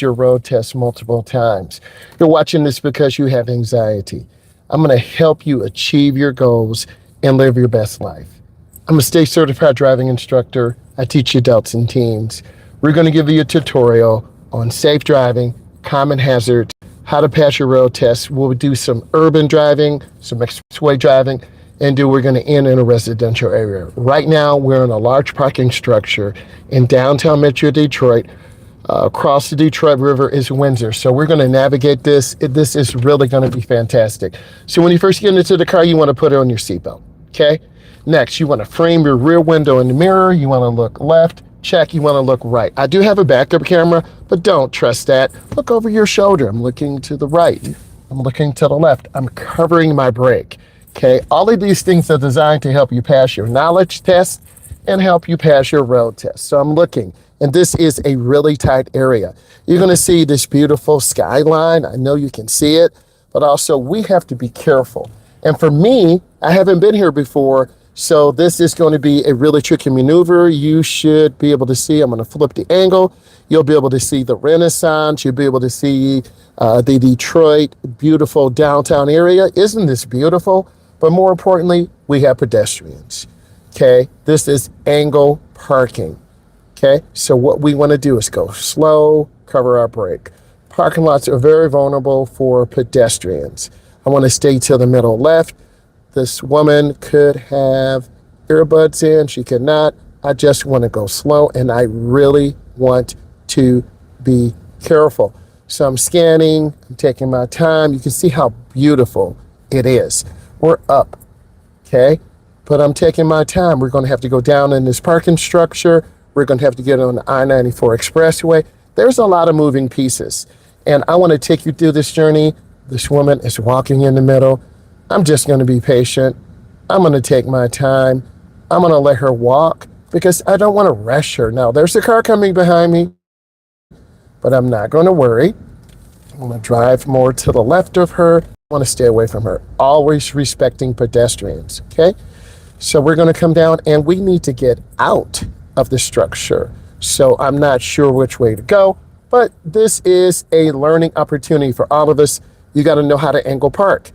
your road test multiple times. You're watching this because you have anxiety. I'm going to help you achieve your goals and live your best life. I'm a state certified driving instructor. I teach adults and teens. We're going to give you a tutorial on safe driving, common hazards, how to pass your road test. We'll do some urban driving, some expressway driving, and we're going to end in a residential area. Right now, we're in a large parking structure in downtown Metro Detroit. Across the Detroit River is Windsor. So we're going to navigate this. This is really going to be fantastic. So when you first get into the car, you want to put it on your seatbelt, okay? Next, you want to frame your rear window in the mirror. You want to look left, check. You want to look right. I do have a backup camera, but don't trust that. Look over your shoulder. I'm looking to the right. I'm looking to the left. I'm covering my brake, okay? All of these things are designed to help you pass your knowledge test and help you pass your road test. So I'm looking. And this is a really tight area. You're going to see this beautiful skyline. I know you can see it, but also we have to be careful. And for me, I haven't been here before, so this is going to be a really tricky maneuver. You should be able to see, I'm going to flip the angle. You'll be able to see the Renaissance. You'll be able to see the Detroit beautiful downtown area. Isn't this beautiful? But more importantly, we have pedestrians. Okay, this is angle parking. Okay, so what we want to do is go slow, cover our brake. Parking lots are very vulnerable for pedestrians. I want to stay to the middle left. This woman could have earbuds in, she could not. I just want to go slow and I really want to be careful. So I'm scanning, I'm taking my time. You can see how beautiful it is. We're up, okay? But I'm taking my time. We're going to have to go down in this parking structure. We're going to have to get on the I-94 Expressway. There's a lot of moving pieces. And I want to take you through this journey. This woman is walking in the middle. I'm just going to be patient. I'm going to take my time. I'm going to let her walk because I don't want to rush her. Now, there's a car coming behind me, but I'm not going to worry. I'm going to drive more to the left of her. I want to stay away from her. Always respecting pedestrians, okay? So we're going to come down and we need to get out of the structure. So I'm not sure which way to go, but this is a learning opportunity for all of us. You got to know how to angle park.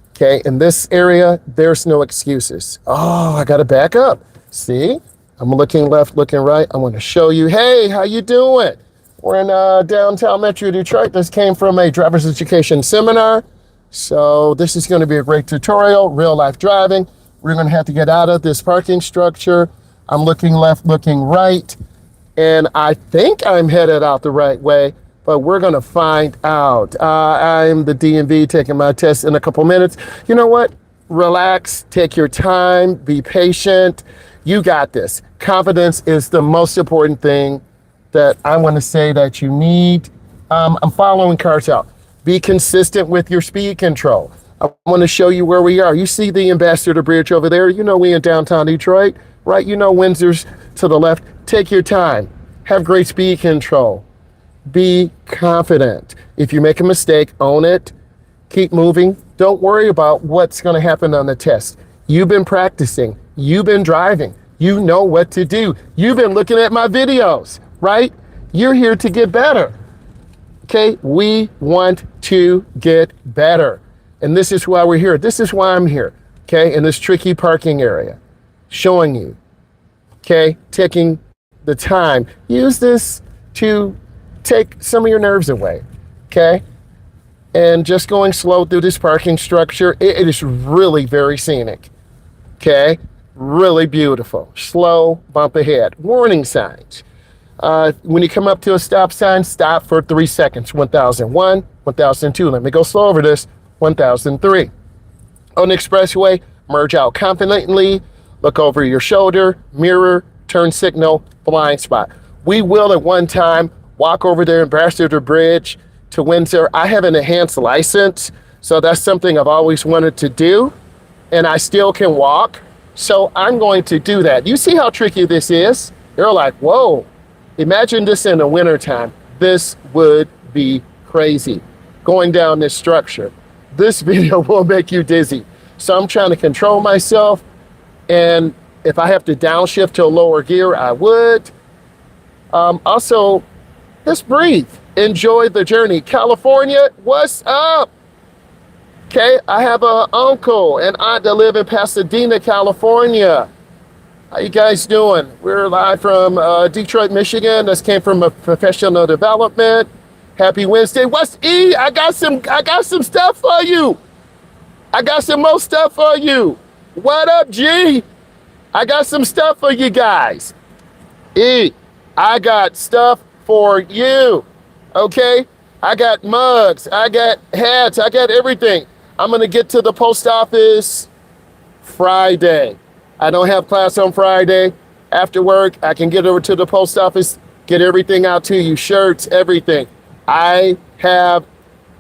Okay, in this area, there's no excuses. Oh, I got to back up. See, I'm looking left, looking right. I want to show you, hey, how you doing? We're in downtown Metro Detroit. This came from a driver's education seminar. So this is going to be a great tutorial, real life driving. We're going to have to get out of this parking structure. I'm looking left, looking right, and I think I'm headed out the right way, but we're going to find out. I'm the DMV taking my test in a couple minutes. You know what? Relax, take your time, be patient. You got this. Confidence is the most important thing that I want to say that you need. I'm following cars out. Be consistent with your speed control. I want to show you where we are. You see the Ambassador Bridge over there? You know we in downtown Detroit. Right, you know Windsor's to the left. Take your time. Have great speed control. Be confident. If you make a mistake, own it. Keep moving. Don't worry about what's going to happen on the test. You've been practicing. You've been driving. You know what to do. You've been looking at my videos, right? You're here to get better. Okay, we want to get better. And this is why we're here. This is why I'm here, okay, in this tricky parking area. Showing you, okay, taking the time. Use this to take some of your nerves away, okay? And just going slow through this parking structure, it is really very scenic, okay? Really beautiful. Slow, bump ahead. Warning signs. When you come up to a stop sign, stop for 3 seconds. 1001, 1002. Let me go slow over this. 1003. On the expressway, merge out confidently. Look over your shoulder, mirror, turn signal, blind spot. We will at one time walk over there, Ambassador Bridge to Windsor. I have an enhanced license, so that's something I've always wanted to do, and I still can walk, so I'm going to do that. You see how tricky this is? You're like, whoa, imagine this in the wintertime. This would be crazy, going down this structure. This video will make you dizzy. So I'm trying to control myself. And if I have to downshift to a lower gear, I would. Also, just breathe. Enjoy the journey. California, what's up? Okay, I have an uncle and aunt that live in Pasadena, California. How you guys doing? We're live from Detroit, Michigan. This came from a professional development. Happy Wednesday. What's E? I got some stuff for you. I got some more stuff for you. What up, G? I got some stuff for you guys. E, I got stuff for you. Okay? I got mugs. I got hats. I got everything. I'm going to get to the post office Friday. I don't have class on Friday. After work, I can get over to the post office, get everything out to you, shirts, everything. I have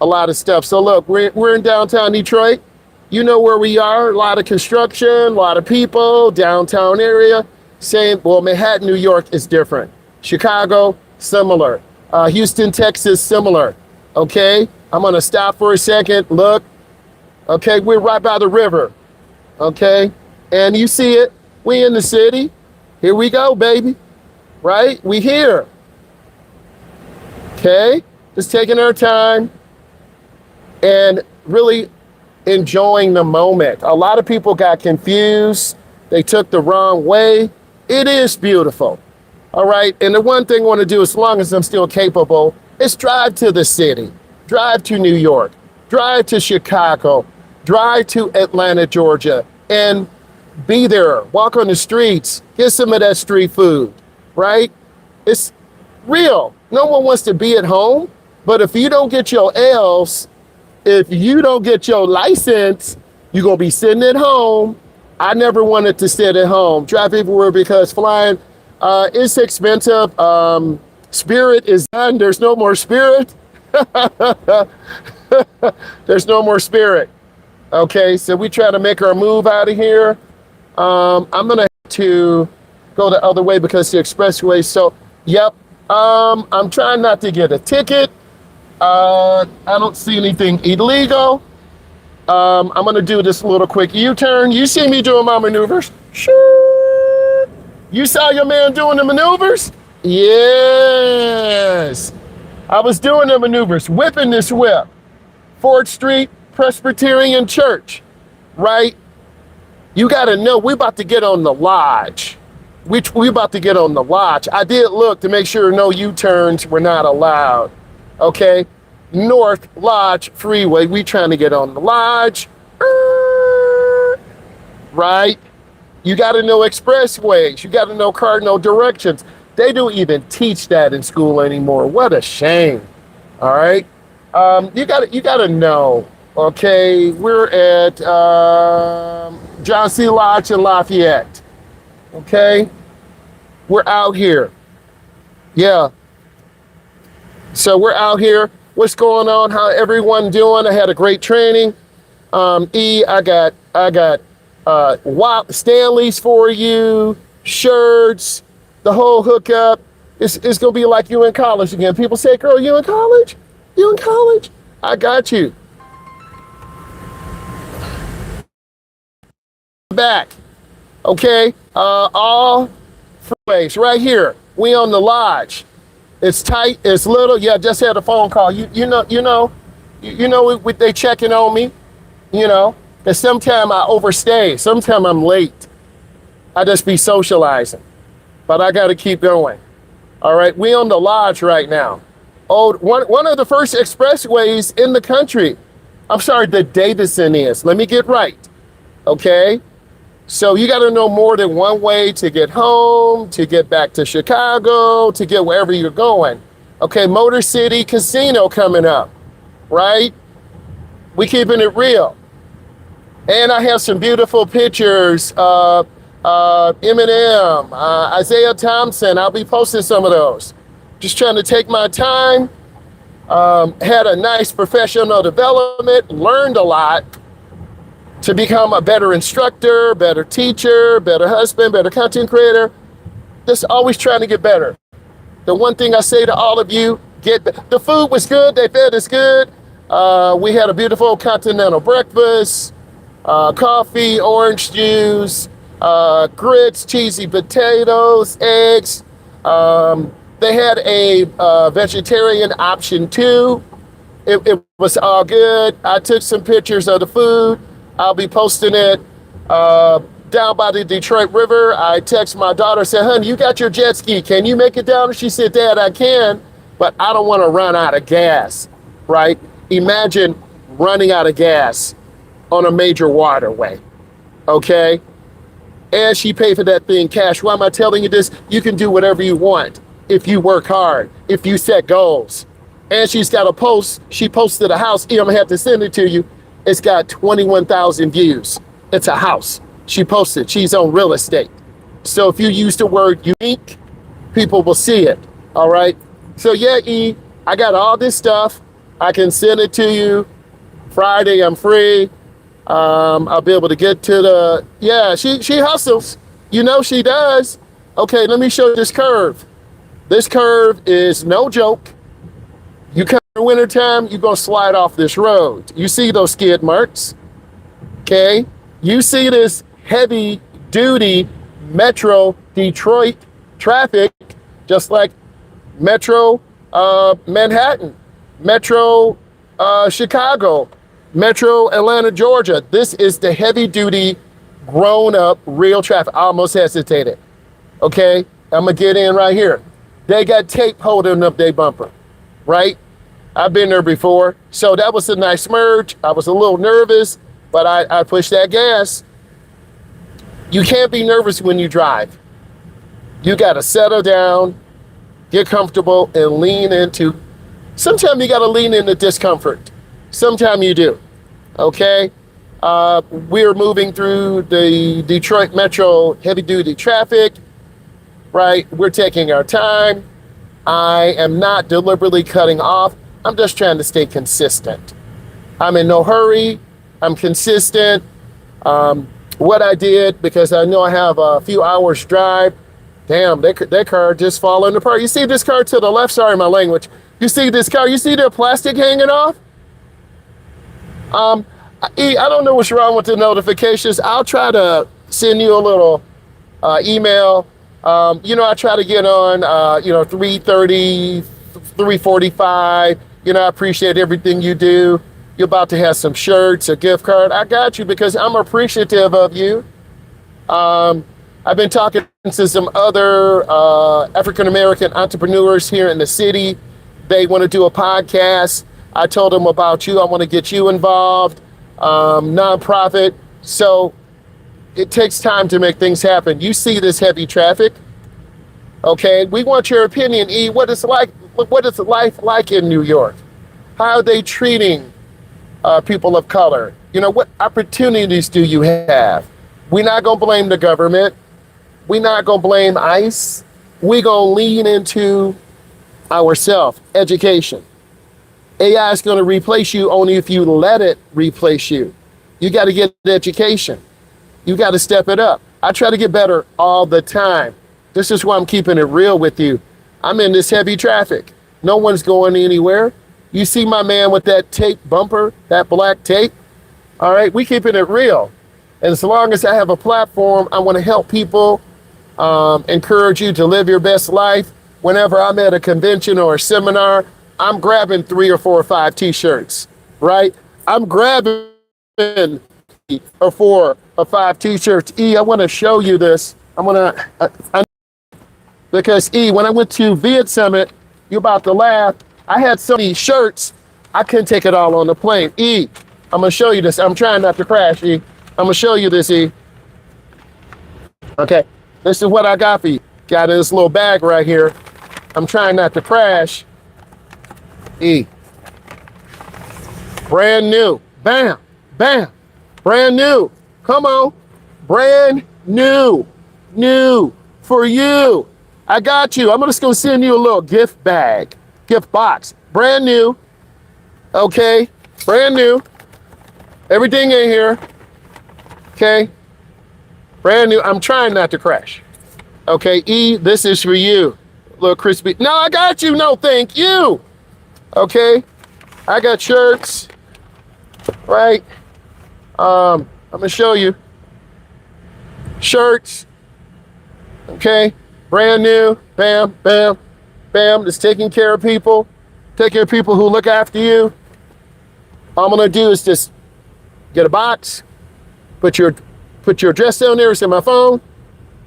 a lot of stuff. So look, we're in downtown Detroit. You know where we are. A lot of construction, a lot of people, downtown area. Same, well, Manhattan, New York is different. Chicago, similar. Houston, Texas, similar. Okay, I'm gonna stop for a second. Look, okay, we're right by the river. Okay, and you see it. We in the city. Here we go, baby. Right? We here. Okay, just taking our time and really enjoying the moment. A lot of people got confused. They took the wrong way. It is beautiful. All right. And the one thing I want to do, as long as I'm still capable, is drive to the city, drive to New York, drive to Chicago, drive to Atlanta, Georgia, and be there, walk on the streets, get some of that street food, right? It's real. No one wants to be at home, but if you don't get your L's, if you don't get your license, you're going to be sitting at home. I never wanted to sit at home. Drive everywhere because flying is expensive. Spirit is done. There's no more Spirit. There's no more Spirit. Okay, so we try to make our move out of here. I'm going to have to go the other way because the expressway. So, yep, I'm trying not to get a ticket. I don't see anything illegal. I'm going to do this little quick U-turn. You see me doing my maneuvers? Sure. You saw your man doing the maneuvers? Yes. I was doing the maneuvers, whipping this whip. 4th Street Presbyterian Church, right? You got to know, we about to get on the lodge. We about to get on the lodge. I did look to make sure no U-turns were not allowed. Okay, North Lodge Freeway. We trying to get on the lodge, right? You got to know expressways. You got to know cardinal directions. They don't even teach that in school anymore. What a shame. All right, you got to know. Okay, we're at John C. Lodge in Lafayette. Okay, we're out here. Yeah. So we're out here. What's going on? How everyone doing? I had a great training. I got Stanleys for you, shirts, the whole hookup. It's gonna be like you in college again. People say, "Girl, you in college? You in college?" I got you. Back. Okay. All freeways right here. We on the lodge. It's tight, it's little. Yeah, just had a phone call. You know, they checking on me, you know. And sometimes I overstay, sometimes I'm late. I just be socializing. But I gotta keep going. All right, we on the lodge right now. Oh, one of the first expressways in the country. I'm sorry, the Davidson is. Let me get right. Okay? So you got to know more than one way to get home, to get back to Chicago, to get wherever you're going. Okay, Motor City Casino coming up, right? We keeping it real. And I have some beautiful pictures of Eminem, Isaiah Thompson. I'll be posting some of those. Just trying to take my time. Had a nice professional development, learned a lot. To become a better instructor, better teacher, better husband, better content creator. Just always trying to get better. The one thing I say to all of you, the food was good, they fed us good. We had a beautiful continental breakfast, coffee, orange juice, grits, cheesy potatoes, eggs. They They had a vegetarian option too. It was all good. I took some pictures of the food. I'll be posting it down by the Detroit River. I text my daughter, said, honey, you got your jet ski. Can you make it down? And she said, Dad, I can, but I don't want to run out of gas, right? Imagine running out of gas on a major waterway, okay? And she paid for that thing cash. Why am I telling you this? You can do whatever you want if you work hard, if you set goals. And she's got a post. She posted a house. I'm gonna have to send it to you. It's got 21,000 views. It's a house. She posted. She's on real estate. So if you use the word unique, people will see it. All right. So yeah, E, I got all this stuff. I can send it to you. Friday, I'm free. I'll be able to get to the, yeah, she hustles. You know she does. Okay, let me show you this curve. This curve is no joke. You come in the wintertime, you're going to slide off this road. You see those skid marks, okay? You see this heavy duty Metro Detroit traffic, just like Metro Manhattan, Metro Chicago, Metro Atlanta, Georgia. This is the heavy duty, grown up, real traffic. I almost hesitated, okay? I'm going to get in right here. They got tape holding up their bumper, right? I've been there before. So that was a nice merge. I was a little nervous, but I pushed that gas. You can't be nervous when you drive. You got to settle down, get comfortable, and lean into, sometimes you got to lean into discomfort. Sometimes you do, okay? We're moving through the Detroit Metro heavy duty traffic, right? We're taking our time. I am not deliberately cutting off. I'm just trying to stay consistent. I'm in no hurry. I'm consistent. What I did, because I know I have a few hours drive. Damn, that car just falling apart. You see this car to the left? Sorry, my language. You see this car? You see the plastic hanging off? I don't know what's wrong with the notifications. I'll try to send you a little email. I try to get on, 3:30, 3:45. I appreciate everything you do. You're about to have some shirts, a gift card. I got you because I'm appreciative of you. I've been talking to some other African-American entrepreneurs here in the city. They want to do a podcast. I told them about you. I want to get you involved, nonprofit. So it takes time to make things happen. You see this heavy traffic. Okay, we want your opinion, E. What is life like in New York? How are they treating people of color? What opportunities do you have? We're not gonna blame the government. We're not gonna blame ICE. We're gonna lean into ourselves, education. AI is gonna replace you only if you let it replace you. You gotta get education. You gotta step it up. I try to get better all the time. This is why I'm keeping it real with you. I'm in this heavy traffic. No one's going anywhere. You see my man with that tape bumper, that black tape? All right, we keeping it real. And as long as I have a platform, I want to help people, encourage you to live your best life. Whenever I'm at a convention or a seminar, I'm grabbing 3 or 4 or 5 t-shirts, right? I'm grabbing 4 or 5 t-shirts. E, I want to show you this. Because E, when I went to Viet Summit, you're about to laugh. I had so many shirts, I couldn't take it all on the plane. E, I'm gonna show you this. I'm trying not to crash, E. I'm gonna show you this, E. Okay, this is what I got for you. Got in this little bag right here. I'm trying not to crash. E. Brand new. Bam, bam. Brand new. Come on. Brand new. New for you. I got you. I'm just gonna send you a little gift bag, gift box. Brand new. Okay, brand new. Everything in here. Okay, brand new. I'm trying not to crash. Okay, E, this is for you. A little crispy. No, I got you. No, thank you. Okay, I got shirts. Right. I'm gonna show you. Shirts. Okay. Brand new, bam, bam, Bam, just taking care of people, taking care of people who look after you. All I'm gonna do is just get a box, put your address down there, it's in my phone,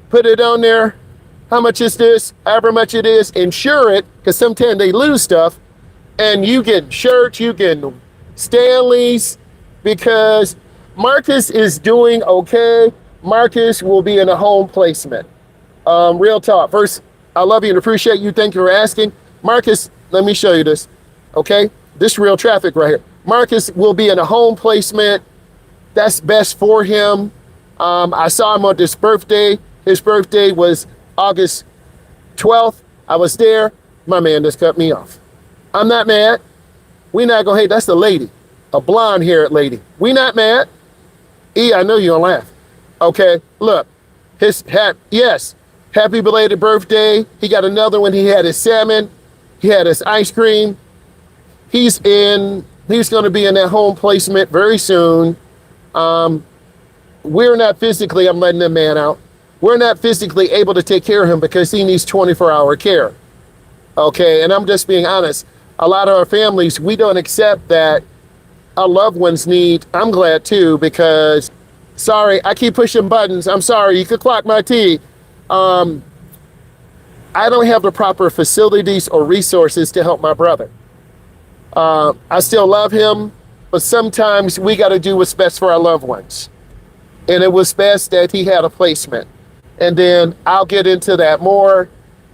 put it on there. How much is this? However much it is, insure it, because sometimes they lose stuff, and you get shirts, you get Stanleys, because Marcus is doing okay. Marcus will be in a home placement. Real talk. First, I love you and appreciate you. Thank you for asking. Marcus, let me show you this. Okay? This real traffic right here. Marcus will be in a home placement. That's best for him. I saw him on his birthday. His birthday was August 12th. I was there. My man just cut me off. I'm not mad. We not gonna hate. That's the lady, a blonde-haired lady. We not mad. E, I know you gonna laugh. Okay, look, yes, happy belated birthday. He got another one. He had his salmon. He had his ice cream. He's gonna be in that home placement very soon. We're not physically, I'm letting the man out. We're not physically able to take care of him because he needs 24-hour care. Okay, and I'm just being honest. A lot of our families, we don't accept that our loved ones need, I'm glad too, because, sorry, I keep pushing buttons. I'm sorry, you could clock my tea. I don't have the proper facilities or resources to help my brother. I still love him, but sometimes we got to do what's best for our loved ones. And it was best that he had a placement. And then I'll get into that more.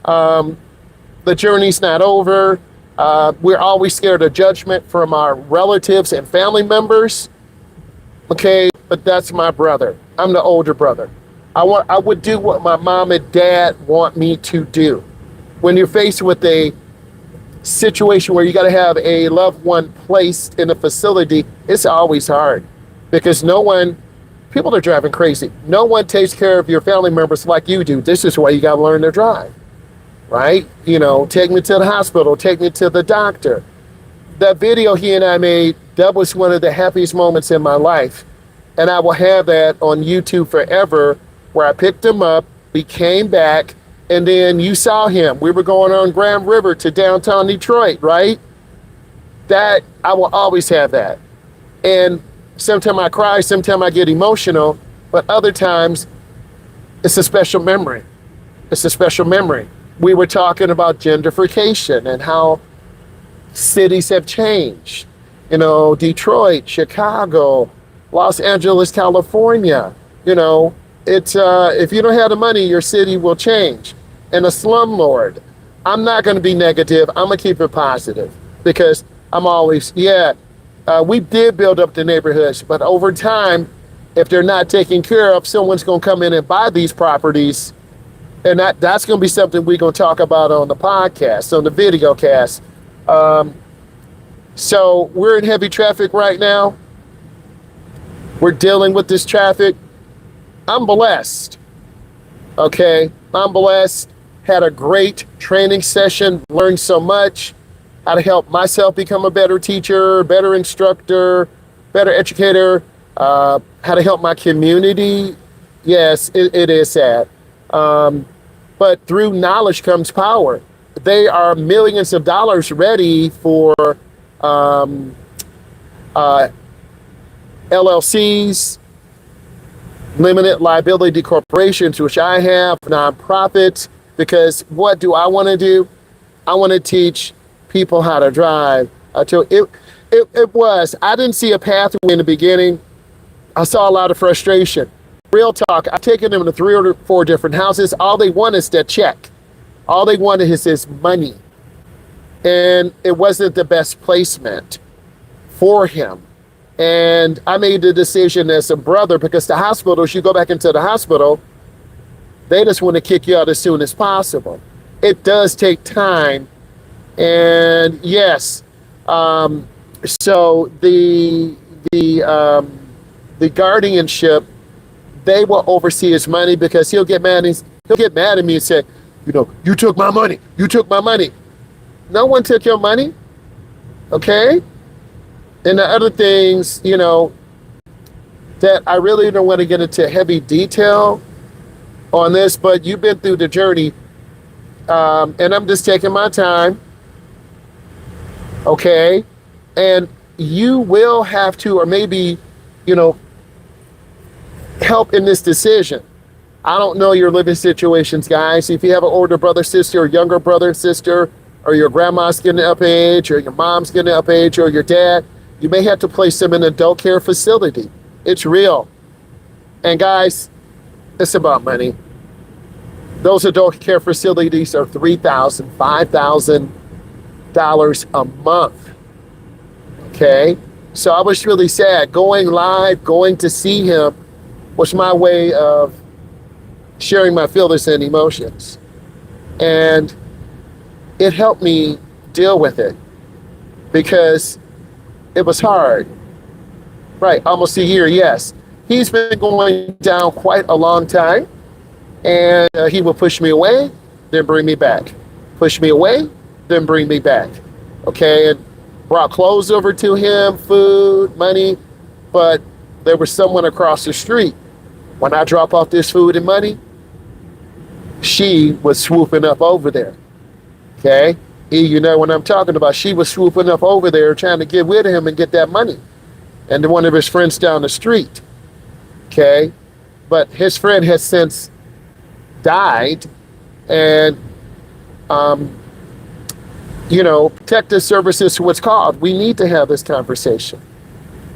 The journey's not over. We're always scared of judgment from our relatives and family members. Okay, but that's my brother. I'm the older brother. I would do what my mom and dad want me to do. When you're faced with a situation where you got to have a loved one placed in a facility, it's always hard because people are driving crazy. No one takes care of your family members like you do. This is why you got to learn to drive, right? You know, take me to the hospital, take me to the doctor. That video he and I made, that was one of the happiest moments in my life. And I will have that on YouTube forever, where I picked him up, we came back, and then you saw him. We were going on Grand River to downtown Detroit, right? That, I will always have that. And sometimes I cry, sometimes I get emotional, but other times it's a special memory. It's a special memory. We were talking about gentrification and how cities have changed. You know, Detroit, Chicago, Los Angeles, California. You know, it's if you don't have the money, your city will change. And a slumlord, I'm not going to be negative. I'm going to keep it positive because I'm always, we did build up the neighborhoods, but over time, if they're not taken care of, someone's going to come in and buy these properties. And that's going to be something we're going to talk about on the podcast, on the video cast. So we're in heavy traffic right now. We're dealing with this traffic. I'm blessed. Okay, I'm blessed. Had a great training session, learned so much. How to help myself become a better teacher, better instructor, better educator. How to help my community. Yes, it is sad. But through knowledge comes power. They are millions of dollars ready for LLCs, limited liability corporations, which I have, nonprofits, because what do I want to do? I want to teach people how to drive. I didn't see a pathway in the beginning. I saw a lot of frustration. Real talk, I've taken them to 3 or 4 different houses. All they want is that check. All they wanted is his money. And it wasn't the best placement for him. And I made the decision as a brother, because the hospitals, you go back into the hospital, they just want to kick you out as soon as possible. It does take time. And yes, so the guardianship, they will oversee his money, because he'll get mad at me and say, you know, you took my money. You took my money. No one took your money. Okay? And the other things, you know, that I really don't want to get into heavy detail on this, but you've been through the journey. And I'm just taking my time, okay? And you will have to, or maybe, you know, help in this decision. I don't know your living situations, guys. If you have an older brother, sister, or younger brother and sister, or your grandma's getting up age, or your mom's getting up age, or your dad, you may have to place them in an adult care facility. It's real. And guys, it's about money. Those adult care facilities are $3,000, $5,000 a month. Okay? So I was really sad. Going live, going to see him was my way of sharing my feelings and emotions. And it helped me deal with it because it was hard. Right, almost a year, yes. He's been going down quite a long time, and he will push me away, then bring me back. Push me away, then bring me back. Okay, and brought clothes over to him, food, money, but there was someone across the street. When I drop off this food and money, she was swooping up over there. Okay, you know what I'm talking about. She was swooping up over there trying to get with him and get that money. And then one of his friends down the street. Okay, but his friend has since died, and protective services, what's called. We need to have this conversation.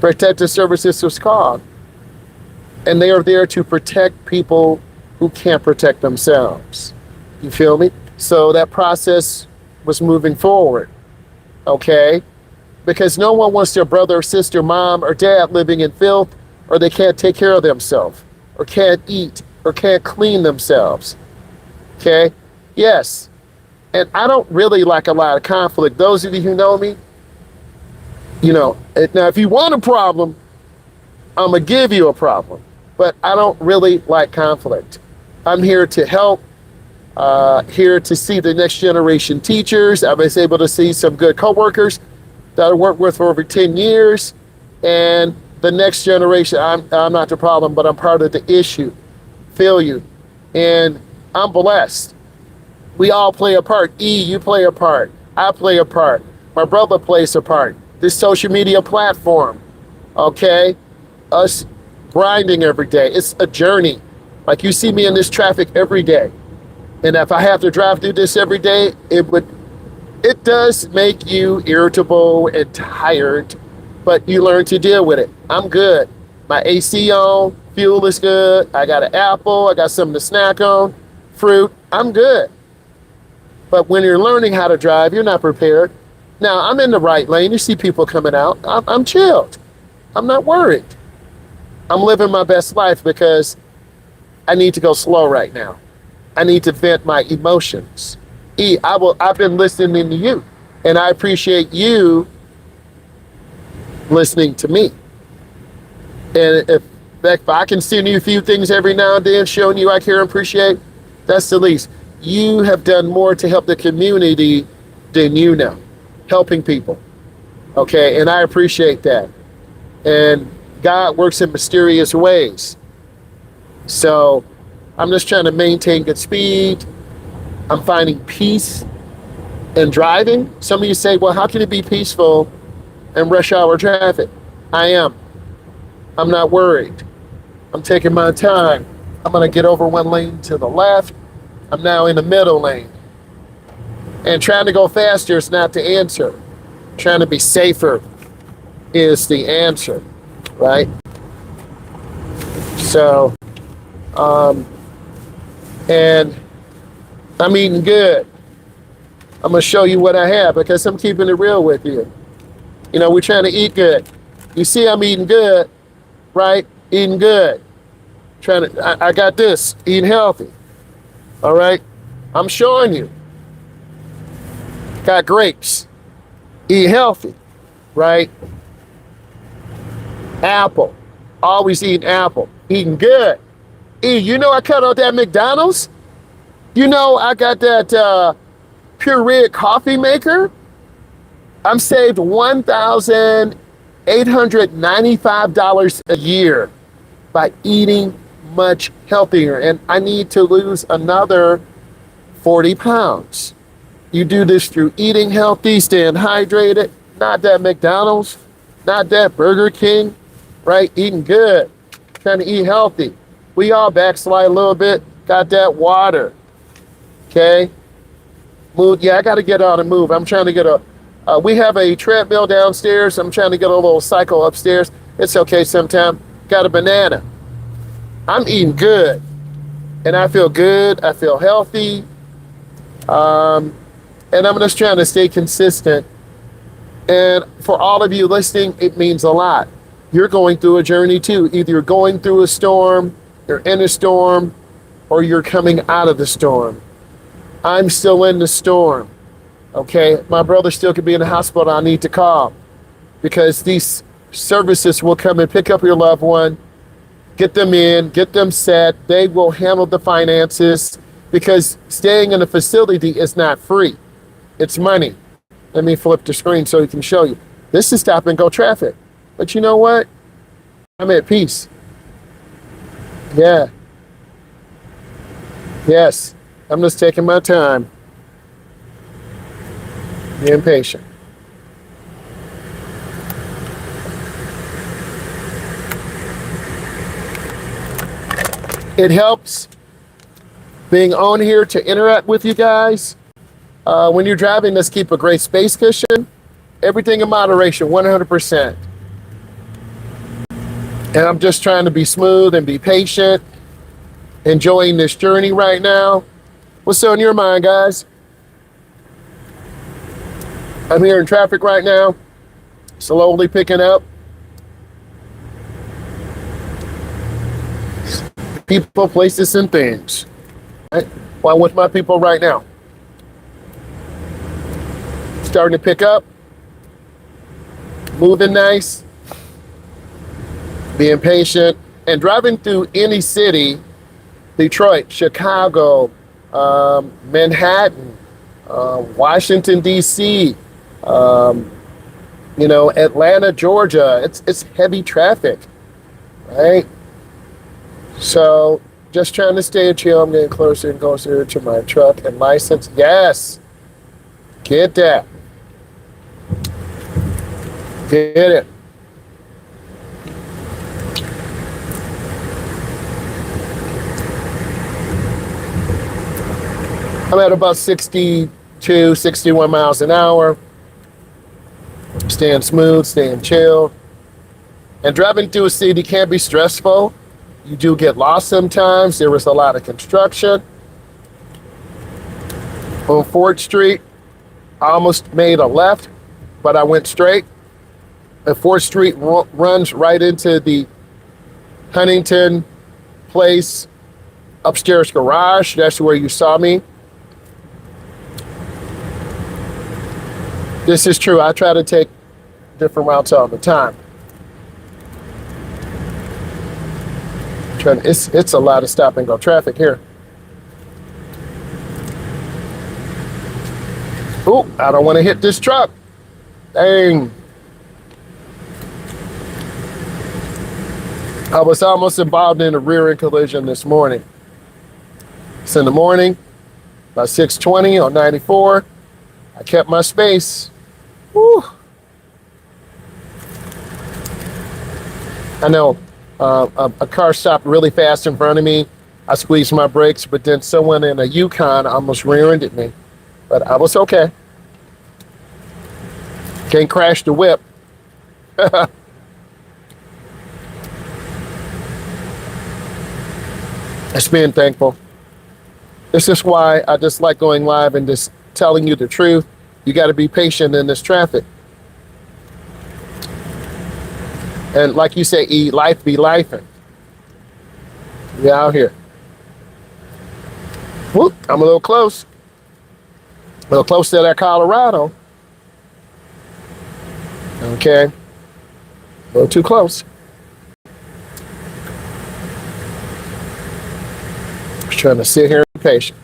Protective services was called, and they are there to protect people who can't protect themselves. You feel me? So that process was moving forward. Okay, because no one wants their brother or sister, mom or dad living in filth, or they can't take care of themselves, or can't eat, or can't clean themselves. Okay? Yes. And I don't really like a lot of conflict. Those of you who know me, now if you want a problem, I'm going to give you a problem. But I don't really like conflict. I'm here to help, here to see the next generation teachers. I was able to see some good coworkers that I worked with for over 10 years. And the next generation, I'm not the problem, but I'm part of the issue. Feel you. And I'm blessed. We all play a part. You play a part. I play a part. My brother plays a part. This social media platform, okay? Us grinding every day. It's a journey. Like you see me in this traffic every day. And if I have to drive through this every day, it does make you irritable and tired, but you learn to deal with it. I'm good. My AC on, fuel is good. I got an apple. I got something to snack on, fruit. I'm good. But when you're learning how to drive, you're not prepared. Now, I'm in the right lane. You see people coming out. I'm chilled. I'm not worried. I'm living my best life because I need to go slow right now. I need to vent my emotions. I've been listening to you, and I appreciate you listening to me. And if I can send you a few things every now and then, showing you I care and appreciate, that's the least. You have done more to help the community than you know, helping people. Okay, and I appreciate that. And God works in mysterious ways. So I'm just trying to maintain good speed. I'm finding peace in driving. Some of you say, well, how can it be peaceful in rush hour traffic? I am. I'm not worried. I'm taking my time. I'm going to get over one lane to the left. I'm now in the middle lane. And trying to go faster is not the answer. Trying to be safer is the answer, right? So, and I'm eating good. I'm going to show you what I have because I'm keeping it real with you. We're trying to eat good. You see I'm eating good, right? Eating good. I got this, eating healthy. All right? I'm showing you. Got grapes. Eat healthy, right? Apple. Always eating apple. Eating good. I cut out that McDonald's? I got that Pure Red coffee maker. I'm saved $1,895 a year by eating much healthier. And I need to lose another 40 pounds. You do this through eating healthy, staying hydrated, not that McDonald's, not that Burger King, right? Eating good, trying to eat healthy. We all backslide a little bit, got that water, okay? Move, yeah, I got to get out and move. I'm trying to get we have a treadmill downstairs. I'm trying to get a little cycle upstairs. It's okay sometime. Got a banana. I'm eating good, and I feel good. I feel healthy. And I'm just trying to stay consistent. And for all of you listening, it means a lot. You're going through a journey too. Either you're going through a storm, you're in a storm, or you're coming out of the storm. I'm still in the storm. Okay, my brother still could be in the hospital. I need to call because these services will come and pick up your loved one, get them in, get them set. They will handle the finances because staying in a facility is not free. It's money. Let me flip the screen so he can show you. This is stop and go traffic. But you know what? I'm at peace. Yeah. Yes. I'm just taking my time. Being patient. It helps being on here to interact with you guys. When you're driving, let's keep a great space cushion. Everything in moderation, 100%. And I'm just trying to be smooth and be patient, enjoying this journey right now. What's on your mind, guys? I'm here in traffic right now, slowly picking up. People, places, and things. Right? Well, I'm with my people right now. Starting to pick up. Moving nice. Being patient. And driving through any city, Detroit, Chicago, Manhattan, Washington, D.C., Atlanta, Georgia, it's heavy traffic, right? So just trying to stay chill. I'm getting closer and closer to my truck and license. Yes, get that. Get it. I'm at about 62, 61 miles an hour. Staying smooth, staying chill. And driving through a city can be stressful. You do get lost sometimes. There was a lot of construction. On 4th Street, I almost made a left, but I went straight. And 4th Street runs right into the Huntington Place upstairs garage. That's where you saw me. This is true. I try to take different routes all the time. It's a lot of stop and go traffic here. Oh, I don't want to hit this truck. Dang. I was almost involved in a rear-end collision this morning. It's in the morning, about 6:20 on 94. I kept my space. Whew. I know a car stopped really fast in front of me. I squeezed my brakes, but then someone in a Yukon almost rear-ended me. But I was okay. Can't crash the whip. Just being thankful. This is why I just like going live and just telling you the truth. You got to be patient in this traffic. And like you say, E, life be lifing. We out here. Whoop, I'm a little close. A little close to that Colorado. Okay. A little too close. Just trying to sit here and be patient.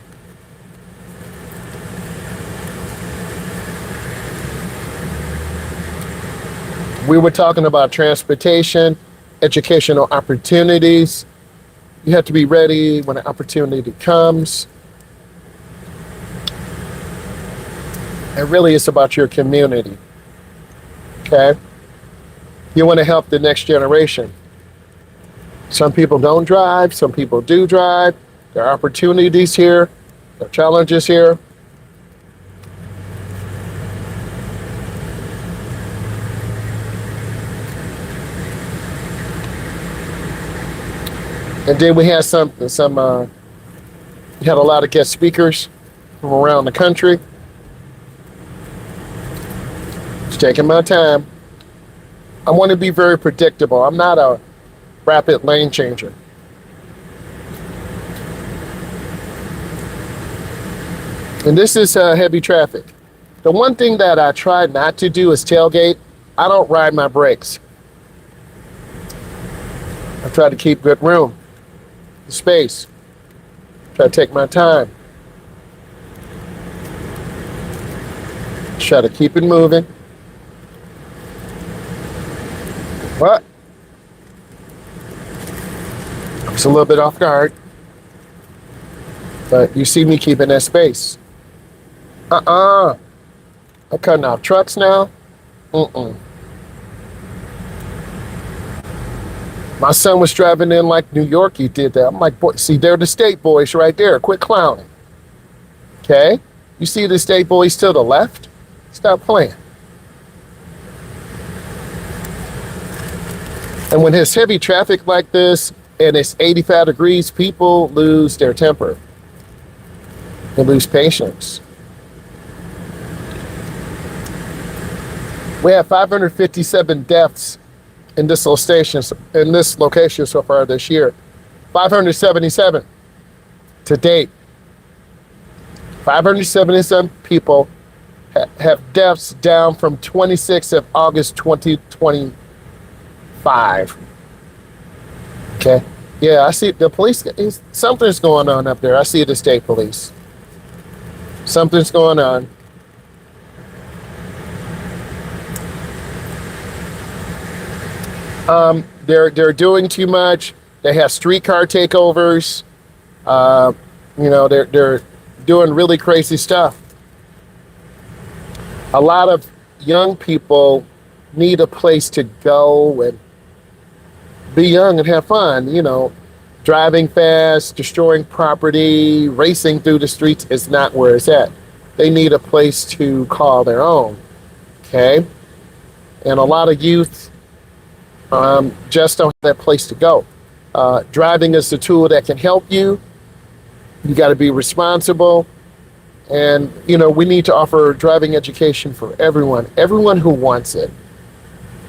We were talking about transportation, educational opportunities. You have to be ready when an opportunity comes. And really, it's about your community. Okay? You want to help the next generation. Some people don't drive, some people do drive. There are opportunities here, there are challenges here. And then we had we had a lot of guest speakers from around the country. Just taking my time. I want to be very predictable. I'm not a rapid lane changer. And this is heavy traffic. The one thing that I try not to do is tailgate. I don't ride my brakes. I try to keep good room, space. Try to take my time. Try to keep it moving. What? I was a little bit off guard. But you see me keeping that space. I'm cutting off trucks now. My son was driving in like New York, he did that. I'm like, boy, see, they're the state boys right there. Quit clowning. Okay? You see the state boys to the left? Stop playing. And when there's heavy traffic like this and it's 85 degrees, people lose their temper. They lose patience. We have 557 deaths in this location so far this year. 577 to date. 577 people have deaths, down from 26th of August 2025. Okay. Yeah, I see the police. Something's going on up there. I see the state police. Something's going on. They're doing too much. They have streetcar takeovers. They're doing really crazy stuff. A lot of young people need a place to go and be young and have fun. Driving fast, destroying property, racing through the streets is not where it's at. They need a place to call their own. Okay? And a lot of youth just don't have that place to go. Driving is the tool that can help you. You got to be responsible. And, we need to offer driving education for everyone who wants it.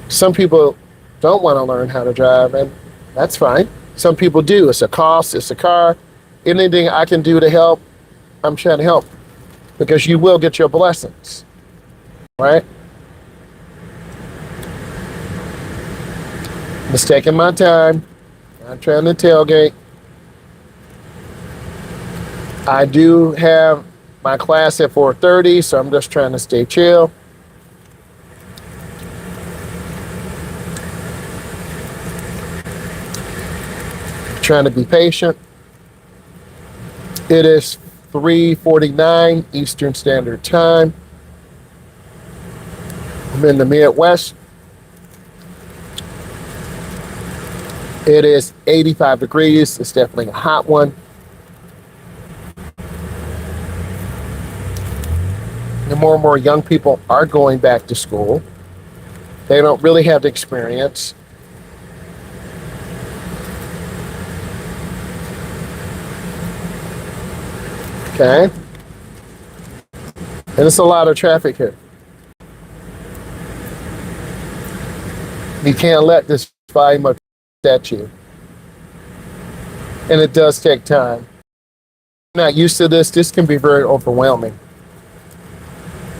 Some people don't want to learn how to drive, and that's fine. Some people do. It's a cost, it's a car. Anything I can do to help, I'm trying to help, because you will get your blessings, right? Just taking my time. I'm trying to tailgate. I do have my class at 4:30, so I'm just trying to stay chill. Trying to be patient. It is 3:49 Eastern Standard Time. I'm in the Midwest. It is 85 degrees. It's definitely a hot one. And more young people are going back to school. They don't really have the experience. Okay? And it's a lot of traffic here. You can't let this volume of at you. And it does take time. If you're not used to this, this can be very overwhelming.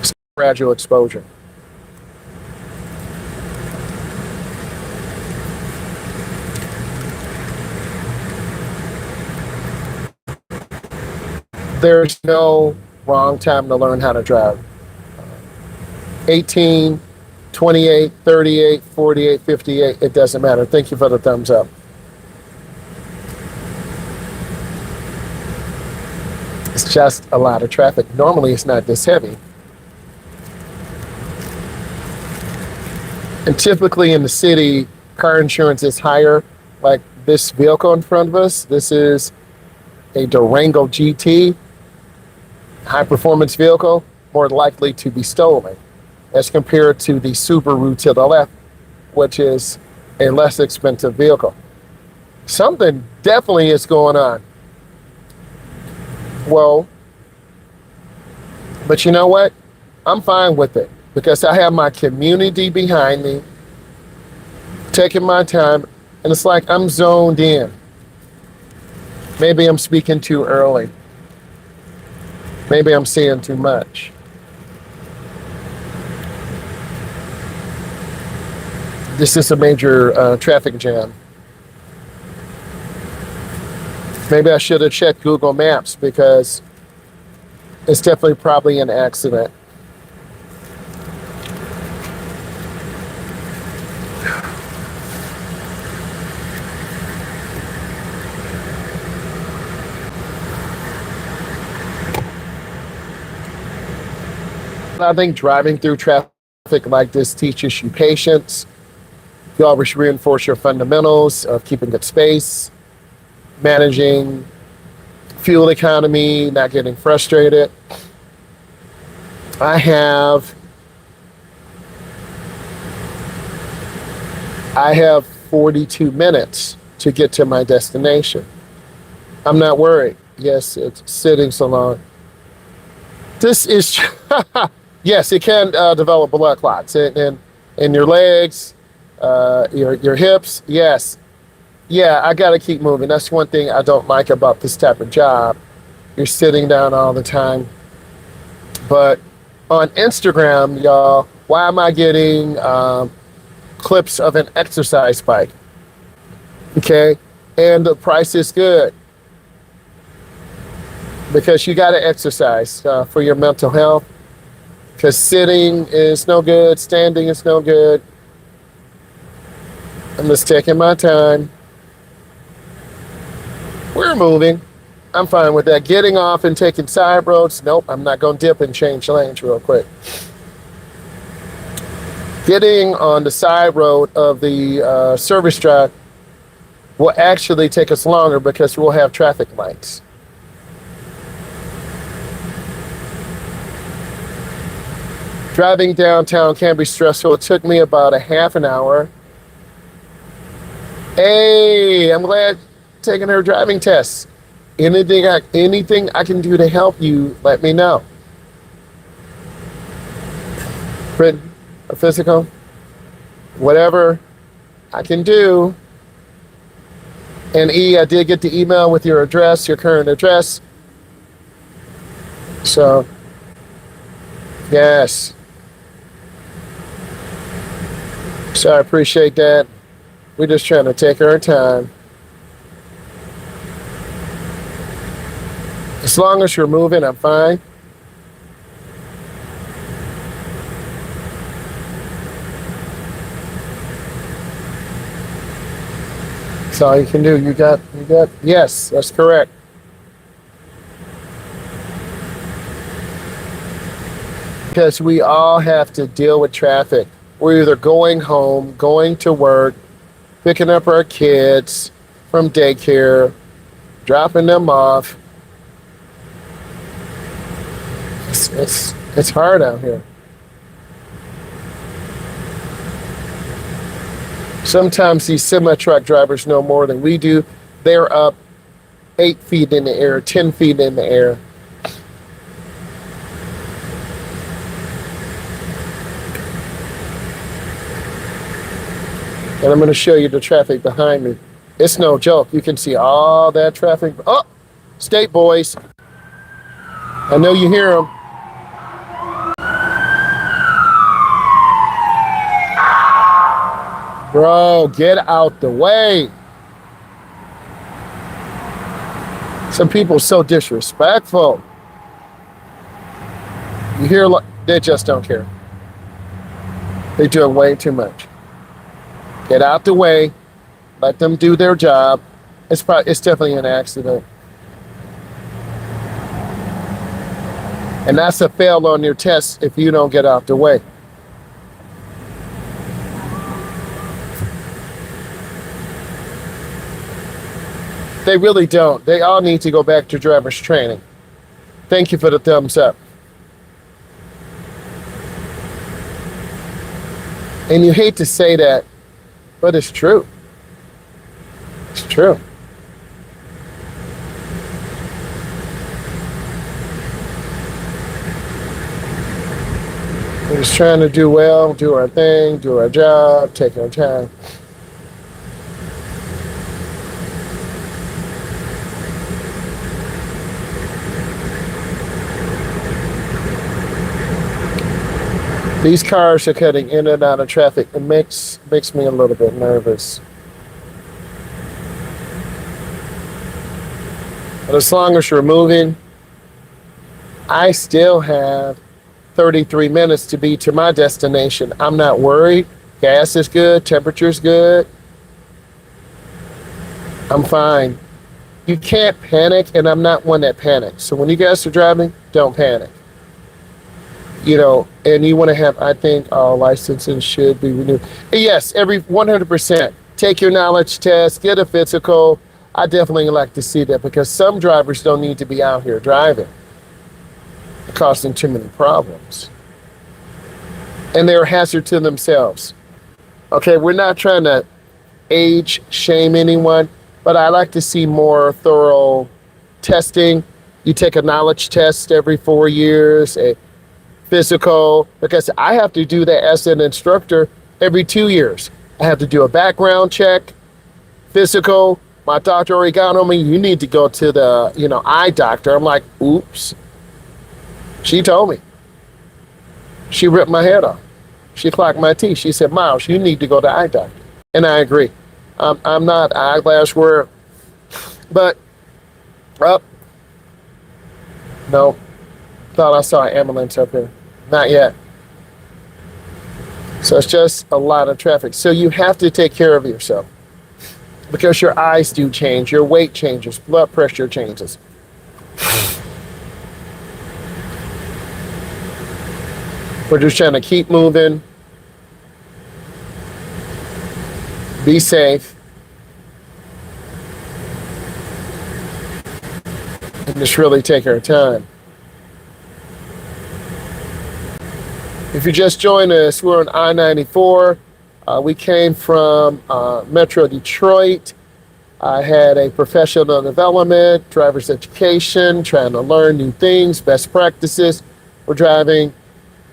It's gradual exposure. There's no wrong time to learn how to drive. 18, 28, 38, 48, 58, it doesn't matter. Thank you for the thumbs up. It's just a lot of traffic. Normally it's not this heavy. And typically in the city, car insurance is higher. Like this vehicle in front of us, this is a Durango GT, high performance vehicle, more likely to be stolen as compared to the Subaru to the left, which is a less expensive vehicle. Something definitely is going on. Well, but you know what? I'm fine with it because I have my community behind me, taking my time, and it's like I'm zoned in. Maybe I'm speaking too early. Maybe I'm seeing too much. This is a major traffic jam. Maybe I should have checked Google Maps because it's definitely probably an accident. I think driving through traffic like this teaches you patience. You always reinforce your fundamentals of keeping good space, managing fuel economy, not getting frustrated. I have 42 minutes to get to my destination. I'm not worried. Yes, it's sitting so long. This is, yes, it can develop blood clots in your legs, your hips. Yes. Yeah, I got to keep moving. That's one thing I don't like about this type of job. You're sitting down all the time. But on Instagram, y'all, why am I getting clips of an exercise bike? Okay, and the price is good because you got to exercise for your mental health. Because sitting is no good, standing is no good. I'm just taking my time. We're moving. I'm fine with that. Getting off and taking side roads, nope, I'm not going to dip and change lanes real quick. Getting on the side road of the service drive will actually take us longer because we'll have traffic lights. Driving downtown can be stressful. It took me about a half an hour. Hey, I'm glad taking her driving tests. Anything I can do to help you, let me know. Written, a physical, whatever I can do. And I did get the email with your address, your current address. So, yes. So I appreciate that. We're just trying to take our time. As long as you're moving, I'm fine. That's all you can do. You got, yes, that's correct. Because we all have to deal with traffic. We're either going home, going to work, picking up our kids from daycare, dropping them off. It's hard out here. Sometimes these semi-truck drivers know more than we do. They're up 8 feet in the air, 10 feet in the air. And I'm going to show you the traffic behind me. It's no joke. You can see all that traffic. Oh, state boys. I know you hear them. Bro, get out the way. Some people are so disrespectful. You hear, they just don't care. They're doing way too much. Get out the way. Let them do their job. It's definitely an accident. And that's a fail on your test if you don't get out the way. They really don't. They all need to go back to driver's training. Thank you for the thumbs up. And you hate to say that, but it's true. It's true. We're just trying to do well, do our thing, do our job, take our time. These cars are cutting in and out of traffic. It makes me a little bit nervous. But as long as you're moving, I still have 33 minutes to be to my destination. I'm not worried. Gas is good. Temperature's good. I'm fine. You can't panic, and I'm not one that panics. So when you guys are driving, don't panic. You know, and you want to have, I think all licenses should be renewed. And yes, every 100%. Take your knowledge test, get a physical. I definitely like to see that because some drivers don't need to be out here driving, causing too many problems. And they're a hazard to themselves. Okay, we're not trying to age shame anyone, but I like to see more thorough testing. You take a knowledge test every 4 years, a physical, because I have to do that as an instructor every 2 years. I have to do a background check, physical. My doctor already got on me. You need to go to the, eye doctor. I'm like, oops. She told me. She ripped my head off. She clocked my teeth. She said, Myles, you need to go to eye doctor. And I agree. I'm not eyelash wearer, but no. Thought I saw an ambulance up here. Not yet. So it's just a lot of traffic. So you have to take care of yourself because your eyes do change, your weight changes, blood pressure changes. We're just trying to keep moving, be safe, and just really take our time. If you just joined us, we're on I-94. We came from Metro Detroit. I had a professional development, driver's education, trying to learn new things, best practices. We're driving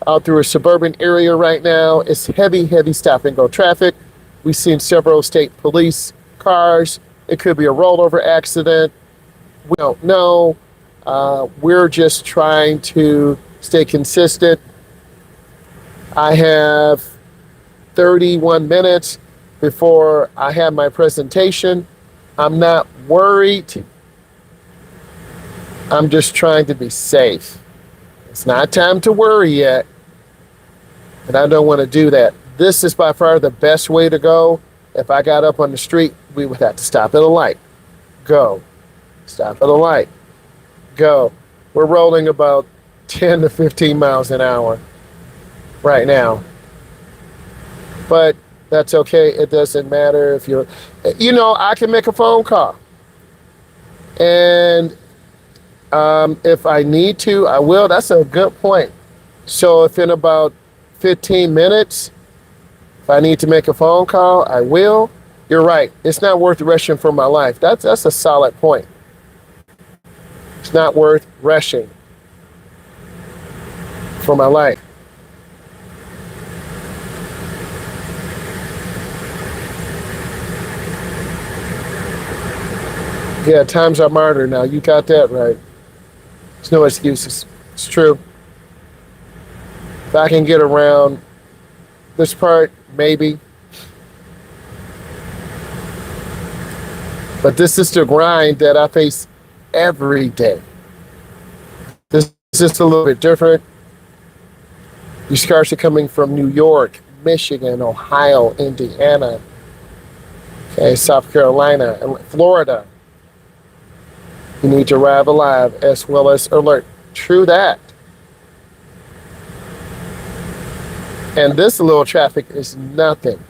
out through a suburban area right now. It's heavy stop and go traffic. We've seen several state police cars. It could be a rollover accident. We don't know. We're just trying to stay consistent. I have 31 minutes before I have my presentation. I'm not worried. I'm just trying to be safe. It's not time to worry yet, and I don't want to do that. This is by far the best way to go. If I got up on the street, we would have to stop at a light. Go. Stop at a light. Go. We're rolling about 10 to 15 miles an hour right now. But that's okay. It doesn't matter if you're, I can make a phone call. And if I need to, I will. That's a good point. So if in about 15 minutes, if I need to make a phone call, I will. You're right. It's not worth rushing for my life. That's a solid point. It's not worth rushing for my life. Yeah, times are martyr now. You got that right. There's no excuses. It's true. If I can get around this part, maybe. But this is the grind that I face every day. This is just a little bit different. These cars are coming from New York, Michigan, Ohio, Indiana, okay, South Carolina, and Florida. You need to arrive alive as well as alert. True that. And this little traffic is nothing.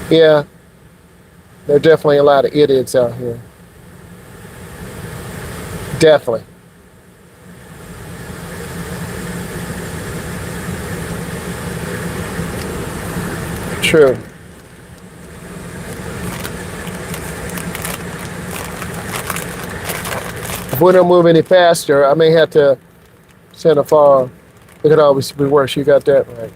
Yeah, There are definitely a lot of idiots out here. Definitely. True. If we don't move any faster, I may have to send a far. It could always be worse. You got that right.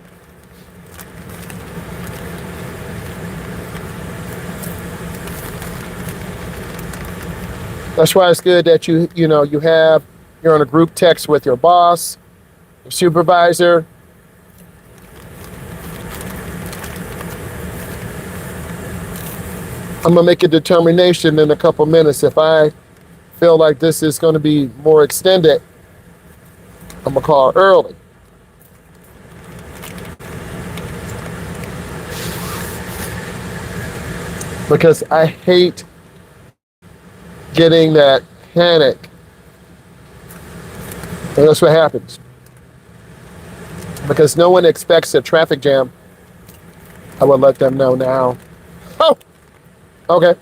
That's why it's good that you're on a group text with your boss, your supervisor. I'm gonna make a determination in a couple minutes. If I feel like this is going to be more extended, I'm gonna call early. Because I hate getting that panic. And that's what happens. Because no one expects a traffic jam. I will let them know now. Oh, okay.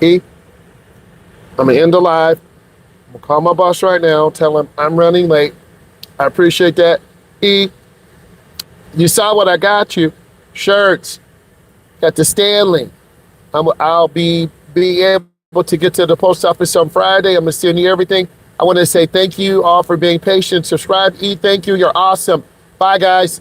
I'm gonna end the live. I'm gonna call my boss right now, tell him I'm running late. I appreciate that. You saw what I got you. Shirts at the Stanley. I'll be able to get to the post office on Friday. I'm gonna send you everything. I want to say thank you all for being patient. Subscribe, thank you. You're awesome. Bye, guys.